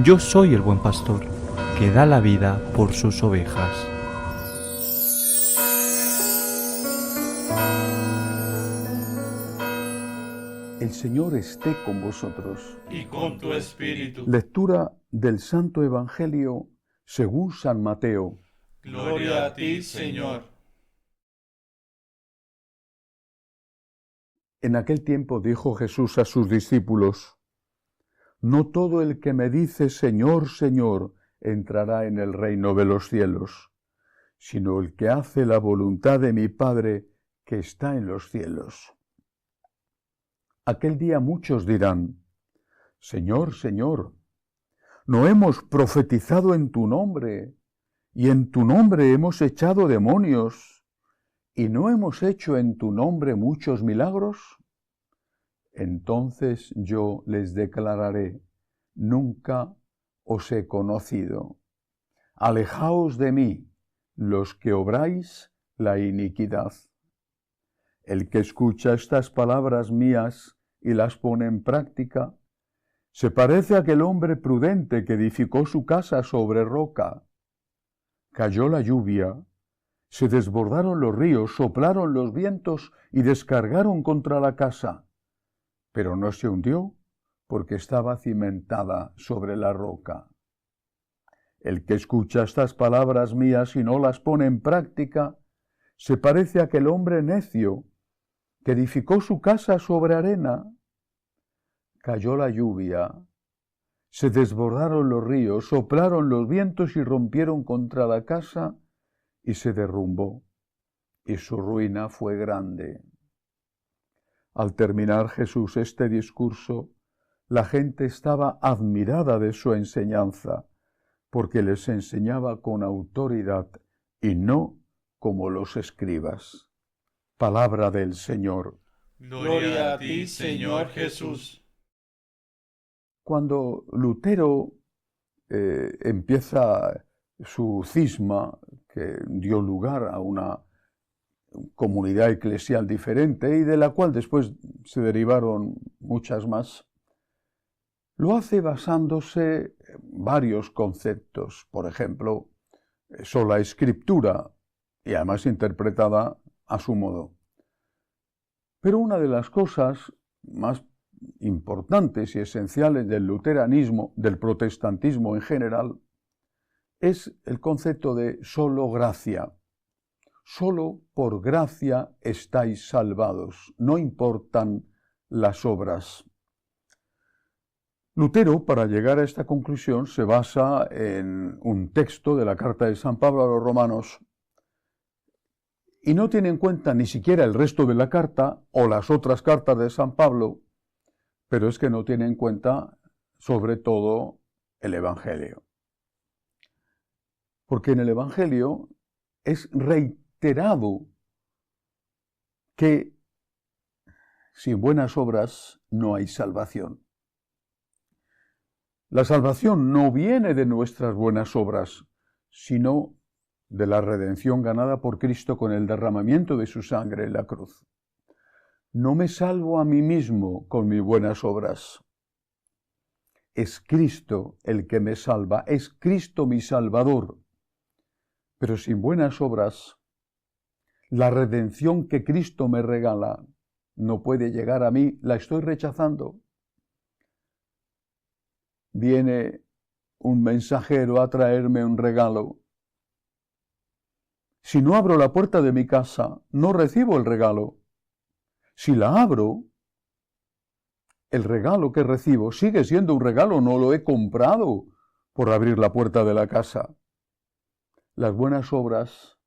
Yo soy el buen pastor, que da la vida por sus ovejas. El Señor esté con vosotros. Y con tu espíritu. Lectura del Santo Evangelio según San Mateo. Gloria a ti, Señor. En aquel tiempo dijo Jesús a sus discípulos: No todo el que me dice Señor, Señor, entrará en el reino de los cielos, sino el que hace la voluntad de mi Padre que está en los cielos. Aquel día muchos dirán: Señor, Señor, ¿no hemos profetizado en tu nombre, y en tu nombre hemos echado demonios, y no hemos hecho en tu nombre muchos milagros? Entonces yo les declararé: nunca os he conocido. Alejaos de mí, los que obráis la iniquidad. El que escucha estas palabras mías y las pone en práctica, se parece a aquel hombre prudente que edificó su casa sobre roca. Cayó la lluvia, se desbordaron los ríos, soplaron los vientos y descargaron contra la casa, pero no se hundió porque estaba cimentada sobre la roca. El que escucha estas palabras mías y no las pone en práctica, se parece a aquel hombre necio que edificó su casa sobre arena. Cayó la lluvia, se desbordaron los ríos, soplaron los vientos y rompieron contra la casa y se derrumbó, y su ruina fue grande. Al terminar Jesús este discurso, la gente estaba admirada de su enseñanza, porque les enseñaba con autoridad y no como los escribas. Palabra del Señor. Gloria a ti, Señor Jesús. Cuando Lutero empieza su cisma, que dio lugar a una comunidad eclesial diferente y de la cual después se derivaron muchas más, lo hace basándose en varios conceptos. Por ejemplo, sola escritura, y además interpretada a su modo. Pero una de las cosas más importantes y esenciales del luteranismo, del protestantismo en general, es el concepto de solo gracia. Solo por gracia estáis salvados, no importan las obras. Lutero, para llegar a esta conclusión, se basa en un texto de la carta de San Pablo a los Romanos y no tiene en cuenta ni siquiera el resto de la carta o las otras cartas de San Pablo, pero es que no tiene en cuenta sobre todo el Evangelio. Porque en el Evangelio es reiterado que sin buenas obras no hay salvación. La salvación no viene de nuestras buenas obras, sino de la redención ganada por Cristo con el derramamiento de su sangre en la cruz. No me salvo a mí mismo con mis buenas obras. Es Cristo el que me salva, es Cristo mi Salvador. Pero sin buenas obras, la redención que Cristo me regala no puede llegar a mí, la estoy rechazando. Viene un mensajero a traerme un regalo. Si no abro la puerta de mi casa, no recibo el regalo. Si la abro, el regalo que recibo sigue siendo un regalo, no lo he comprado por abrir la puerta de la casa. Las buenas obras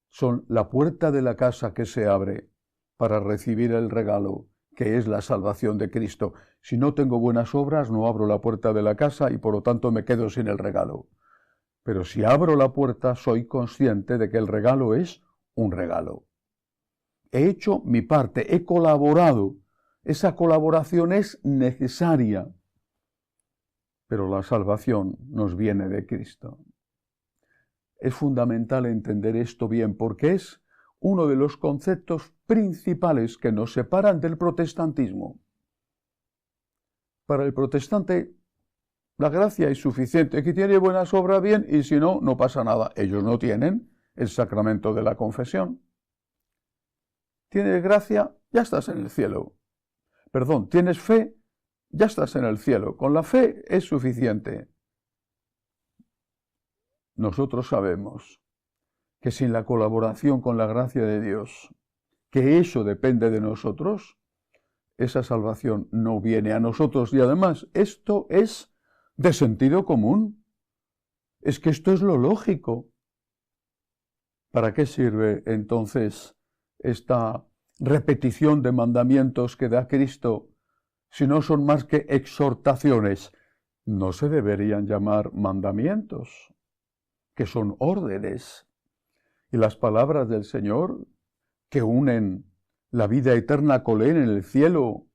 son la puerta de la casa que se abre para recibir el regalo, que es la salvación de Cristo. Si no tengo buenas obras, no abro la puerta de la casa y por lo tanto me quedo sin el regalo. Pero si abro la puerta, soy consciente de que el regalo es un regalo. He hecho mi parte, he colaborado. Esa colaboración es necesaria, pero la salvación nos viene de Cristo. Es fundamental entender esto bien porque es uno de los conceptos principales que nos separan del protestantismo. Para el protestante, La gracia es suficiente. El que tiene buenas obras, bien, y si no, no pasa nada. Ellos no tienen el sacramento de la confesión. Tienes gracia, ya estás en el cielo. Perdón, tienes fe, ya estás en el cielo. Con la fe es suficiente. Nosotros sabemos que sin la colaboración con la gracia de Dios, que eso depende de nosotros, esa salvación no viene a nosotros. Y además, esto es de sentido común. Es que esto es lo lógico. ¿Para qué sirve entonces esta repetición de mandamientos que da Cristo si no son más que exhortaciones? No se deberían llamar mandamientos, que son órdenes. Y las palabras del Señor que unen la vida eterna con Él en el cielo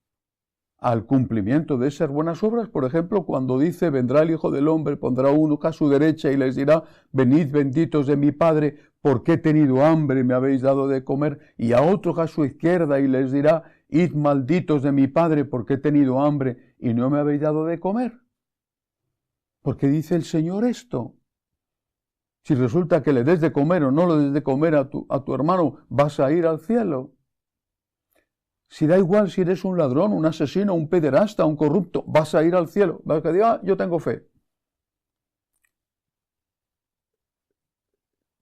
al cumplimiento de esas buenas obras, por ejemplo, cuando dice, vendrá el Hijo del Hombre, pondrá uno a su derecha y les dirá, venid benditos de mi Padre, porque he tenido hambre y me habéis dado de comer, y a otro a su izquierda y les dirá, id malditos de mi Padre, porque he tenido hambre y no me habéis dado de comer. ¿Por qué dice el Señor esto? Si resulta que le des de comer o no le des de comer a tu hermano, vas a ir al cielo. Si da igual si eres un ladrón, un asesino, un pederasta, un corrupto, vas a ir al cielo. Vas a decir, yo tengo fe.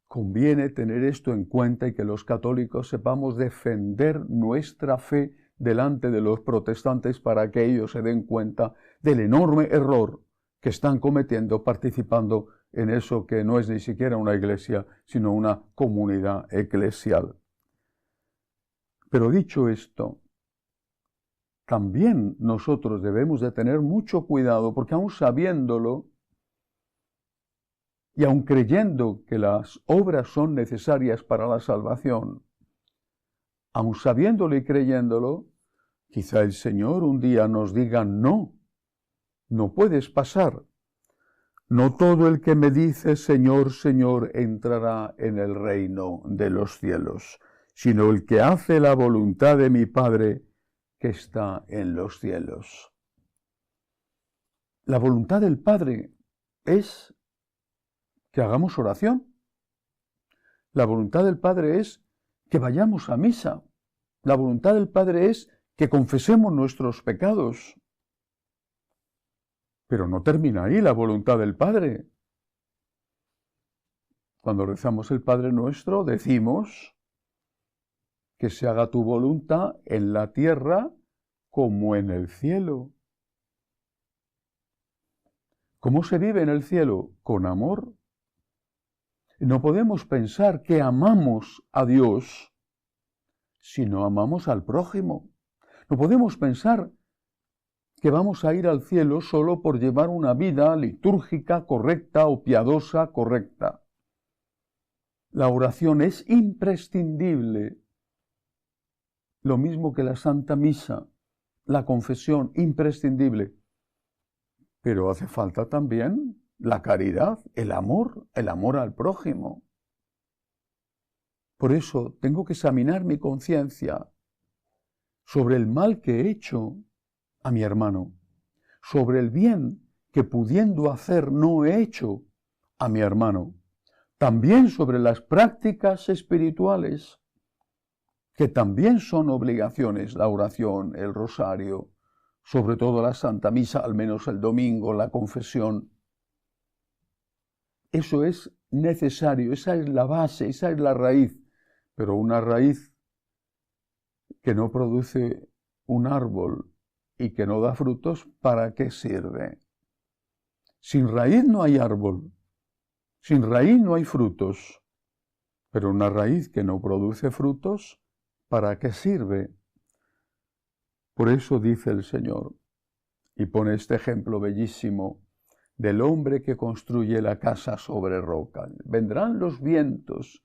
Conviene tener esto en cuenta y que los católicos sepamos defender nuestra fe delante de los protestantes para que ellos se den cuenta del enorme error que están cometiendo participando en eso que no es ni siquiera una iglesia, sino una comunidad eclesial. Pero dicho esto, también nosotros debemos de tener mucho cuidado, porque aun sabiéndolo y aun creyendo que las obras son necesarias para la salvación, aun sabiéndolo y creyéndolo, quizá el Señor un día nos diga, no puedes pasar. No todo el que me dice, Señor, Señor, entrará en el reino de los cielos, sino el que hace la voluntad de mi Padre que está en los cielos. La voluntad del Padre es que hagamos oración. La voluntad del Padre es que vayamos a misa. La voluntad del Padre es que confesemos nuestros pecados. Pero no termina ahí la voluntad del Padre. Cuando rezamos el Padre Nuestro, decimos que se haga tu voluntad en la tierra como en el cielo. ¿Cómo se vive en el cielo? Con amor. No podemos pensar que amamos a Dios si no amamos al prójimo. No podemos pensar que vamos a ir al cielo solo por llevar una vida litúrgica correcta o piadosa correcta. La oración es imprescindible. Lo mismo que la Santa Misa, la confesión, imprescindible. Pero hace falta también la caridad, el amor al prójimo. Por eso tengo que examinar mi conciencia sobre el mal que he hecho a mi hermano, sobre el bien que pudiendo hacer no he hecho a mi hermano, también sobre las prácticas espirituales, que también son obligaciones, la oración, el rosario, sobre todo la Santa Misa, al menos el domingo, la confesión. Eso es necesario, esa es la base, esa es la raíz, pero una raíz que no produce un árbol y que no da frutos, ¿para qué sirve? Sin raíz no hay árbol, sin raíz no hay frutos, pero una raíz que no produce frutos, ¿para qué sirve? Por eso dice el Señor, y pone este ejemplo bellísimo del hombre que construye la casa sobre roca. Vendrán los vientos,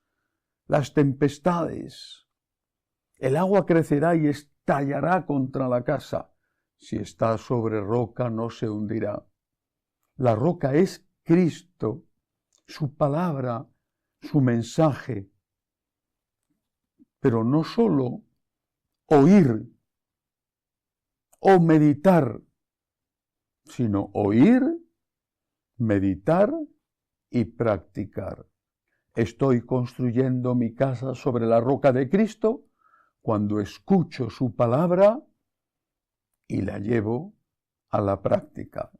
las tempestades, el agua crecerá y estallará contra la casa. Si está sobre roca no se hundirá. La roca es Cristo, su palabra, su mensaje. Pero no solo oír o meditar, sino oír meditar y practicar. Estoy construyendo mi casa sobre la roca de Cristo cuando escucho su palabra y la llevo a la práctica.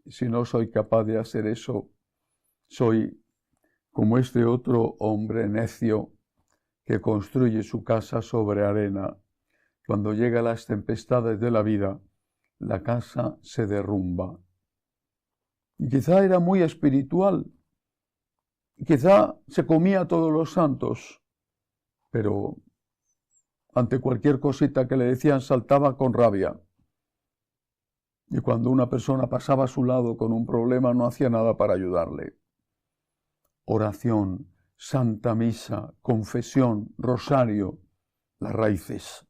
Si no soy capaz de hacer eso, soy como este otro hombre necio que construye su casa sobre arena. Cuando llegan las tempestades de la vida, la casa se derrumba. Y quizá era muy espiritual, quizá se comía a todos los santos, pero ante cualquier cosita que le decían saltaba con rabia. Y cuando una persona pasaba a su lado con un problema no hacía nada para ayudarle. Oración, Santa Misa, confesión, rosario, las raíces.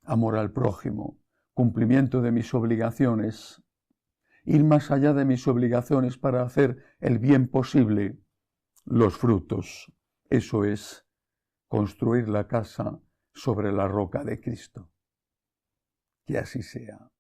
Amor al prójimo, cumplimiento de mis obligaciones, ir más allá de mis obligaciones para hacer el bien posible, los frutos. Eso es construir la casa sobre la roca de Cristo. Que así sea.